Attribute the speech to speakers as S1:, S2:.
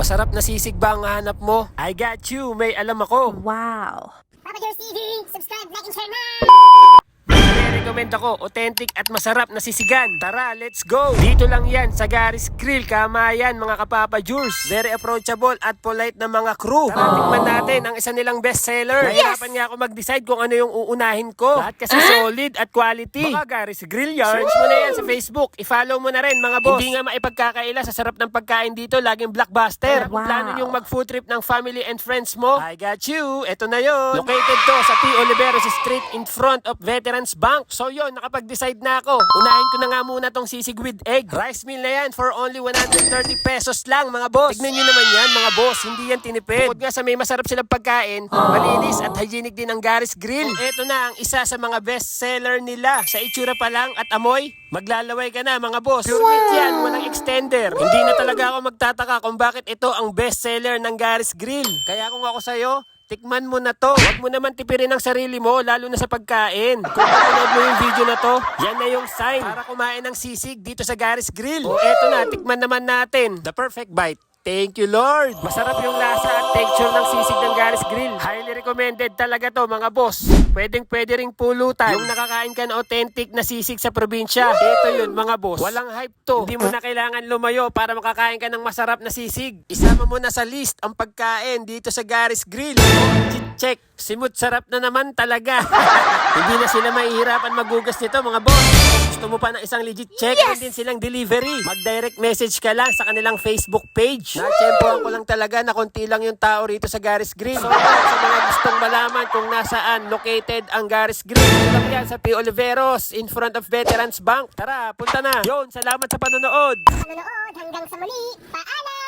S1: Masarap na sisig ba ang hanap mo? I got you, may alam ako.
S2: Wow.
S3: Papa Joe's TV, subscribe, like, and share na!
S1: Recommend ako, authentic at masarap na sisigan. Tara, let's go! Dito lang yan sa Gary's Grill, Kamayan mga kapapa Jurs. Very approachable at polite na mga crew. Tara, tikman natin ang isa nilang bestseller. Nahirapan nga ako mag-decide kung ano yung uunahin ko. Lahat kasi solid at quality. Baka Gary's Grill yan. Search mo na yan sa Facebook. I-follow mo na rin mga boss. Hindi nga maipagkakaila sa sarap ng pagkain dito. Laging blockbuster. Kung
S2: Wow.
S1: plano yung mag-food trip ng family and friends mo, I got you. Eto na yon. Located to sa P. Oliveros Street in front of Veterans Bank. So yun, nakapag-decide na ako. Unahin ko na nga muna tong sisig with egg. Rice meal na yan for only 130 pesos lang mga boss. Tignan nyo naman yan mga boss, hindi yan tinipid. Bukod nga sa may masarap silang pagkain, malinis at hygienic din ang Gary's Grill. Ito na ang isa sa mga best seller nila. Sa itsura pa lang at amoy, maglalaway ka na mga boss. Pure meat yan, walang extender. Hindi na talaga ako magtataka kung bakit ito ang best seller ng Gary's Grill. Kaya kung ako sa'yo, tikman mo na to. Huwag mo naman tipirin ang sarili mo, lalo na sa pagkain. Kung mapanood mo yung video na to, yan na yung sign para kumain ng sisig dito sa Gary's Grill. O eto na, tikman naman natin. The perfect bite. Thank you, Lord. Masarap yung lasa at texture ng sisig ng Gary's Grill. Highly recommended talaga to, mga boss. Pwedeng-pwede ring pulutan. Yung nakakain ka na authentic na sisig sa probinsya. Ito yun, mga boss. Walang hype to. Hindi mo na kailangan lumayo para makakain ka ng masarap na sisig. Isama mo na sa list ang pagkain dito sa Gary's Grill. Check. Simut sarap na naman talaga. Hindi na sila mahihirapan magugas nito, mga boss. Gusto mo pa ng isang legit check, meron din silang delivery. Mag-direct message ka lang sa kanilang Facebook page. Natsempohan ko lang talaga na konti lang yung tao rito sa Gary's Grill. So, sa mga gustong malaman kung nasaan located ang Gary's Grill, ito lang yan sa P. Oliveros in front of Veterans Bank. Tara, punta na. Yon, salamat sa panonood.
S3: Nanonood hanggang sa muli, paalam!